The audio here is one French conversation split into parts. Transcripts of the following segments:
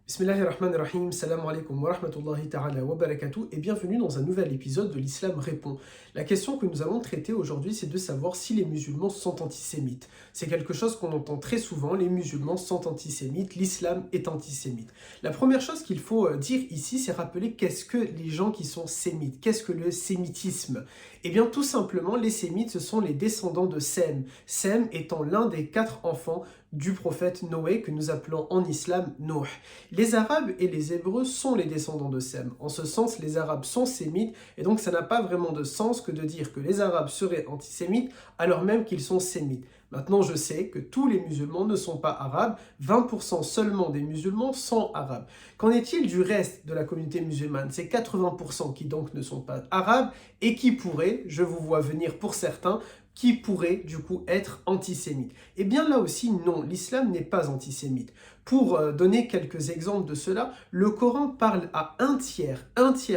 Bismillahirrahmanirrahim, salam alaikum wa rahmatullahi ta'ala wa barakatuh et bienvenue dans un nouvel épisode de l'Islam répond. La question que nous allons traiter aujourd'hui, c'est de savoir si les musulmans sont antisémites. C'est quelque chose qu'on entend très souvent, les musulmans sont antisémites, l'islam est antisémite. La première chose qu'il faut dire ici, c'est rappeler qu'est-ce que les gens qui sont sémites, qu'est-ce que le sémitisme? Eh bien tout simplement, les sémites, ce sont les descendants de Sem. Sem étant l'un des 4 enfants du prophète Noé que nous appelons en islam Nuh. Les Arabes et les Hébreux sont les descendants de Sem. En ce sens, les Arabes sont sémites et donc ça n'a pas vraiment de sens que de dire que les Arabes seraient antisémites alors même qu'ils sont sémites. Maintenant, je sais que tous les musulmans ne sont pas arabes, 20% seulement des musulmans sont arabes. Qu'en est-il du reste de la communauté musulmane? C'est 80% qui donc ne sont pas arabes et qui pourraient, je vous vois venir pour certains, qui pourraient du coup être antisémites. Eh bien là aussi, non, l'islam n'est pas antisémite. Pour donner quelques exemples de cela, le Coran parle à un tiers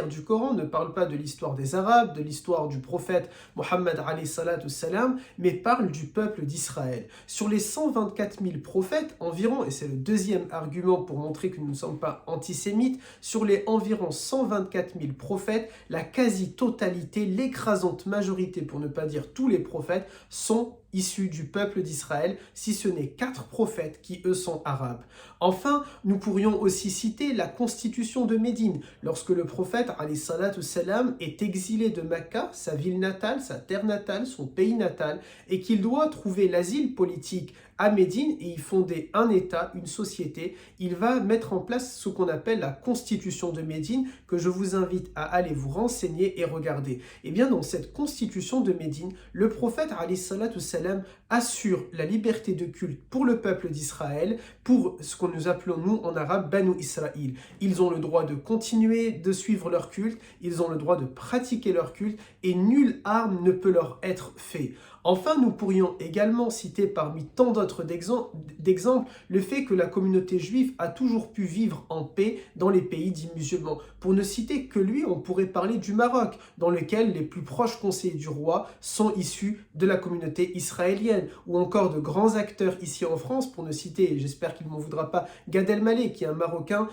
du Coran ne parle pas de l'histoire des Arabes, de l'histoire du prophète Mohammed alayhi salatu salam, mais parle du peuple d'Israël. Sur les 124 000 prophètes environ, et c'est le deuxième argument pour montrer que nous ne sommes pas antisémites, sur les environ 124 000 prophètes, la quasi-totalité, l'écrasante majorité, pour ne pas dire tous les prophètes, sont issus du peuple d'Israël, si ce n'est 4 prophètes qui, eux, sont arabes. Enfin, nous pourrions aussi citer la constitution de Médine, lorsque le prophète, alayhi salatu salam, est exilé de Mecca, sa ville natale, sa terre natale, son pays natal, et qu'il doit trouver l'asile politique à Médine et y fonder un État, une société. Il va mettre en place ce qu'on appelle la constitution de Médine, que je vous invite à aller vous renseigner et regarder. Et bien dans cette constitution de Médine, le prophète alayhi salatu salam assure la liberté de culte pour le peuple d'Israël, pour ce que nous appelons nous en arabe Banu Israël. Ils ont le droit de continuer de suivre leur culte, ils ont le droit de pratiquer leur culte et nulle arme ne peut leur être faite. Enfin, nous pourrions également citer parmi tant d'autres d'exemples le fait que la communauté juive a toujours pu vivre en paix dans les pays dits musulmans. Pour ne citer que lui, on pourrait parler du Maroc, dans lequel les plus proches conseillers du roi sont issus de la communauté israélienne, ou encore de grands acteurs ici en France, pour ne citer, et j'espère qu'il ne m'en voudra pas, Gad Elmaleh, qui est un Marocain,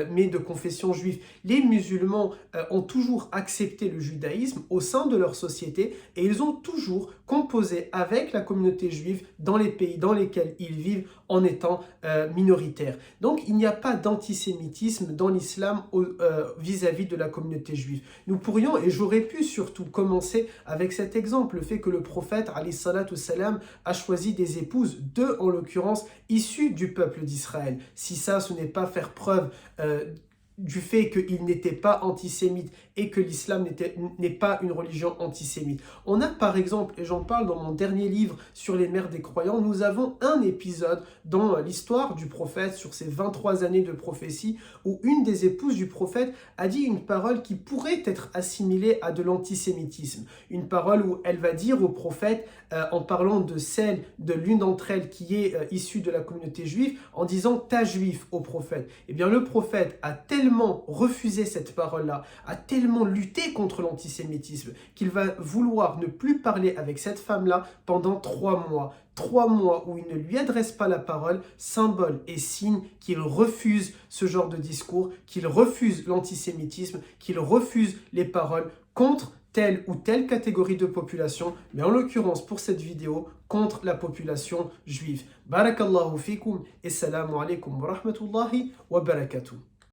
mais de confession juive. Les musulmans ont toujours accepté le judaïsme au sein de leur société, et ils ont toujours composé avec la communauté juive dans les pays dans lesquels ils vivent en étant minoritaires. Donc il n'y a pas d'antisémitisme dans l'islam vis-à-vis de la communauté juive. Nous pourrions, et j'aurais pu surtout commencer avec cet exemple, le fait que le prophète alayhi salatu salam a choisi des épouses, 2 en l'occurrence, issues du peuple d'Israël. Si ça, ce n'est pas faire preuve du fait qu'il n'était pas antisémite et que l'islam n'est pas une religion antisémite. On a par exemple, et j'en parle dans mon dernier livre sur les mères des croyants, nous avons un épisode dans l'histoire du prophète sur ses 23 années de prophétie où une des épouses du prophète a dit une parole qui pourrait être assimilée à de l'antisémitisme. Une parole où elle va dire au prophète, en parlant de celle de l'une d'entre elles qui est issue de la communauté juive, en disant « ta juif » au prophète. Eh bien le prophète a tellement refusé cette parole-là, a tellement lutté contre l'antisémitisme qu'il va vouloir ne plus parler avec cette femme-là pendant 3 mois. 3 mois où il ne lui adresse pas la parole, symbole et signe qu'il refuse ce genre de discours, qu'il refuse l'antisémitisme, qu'il refuse les paroles contre telle ou telle catégorie de population, mais en l'occurrence pour cette vidéo, contre la population juive. Barakallahu fikum et salamu alaikum wa rahmatullahi wa barakatuh.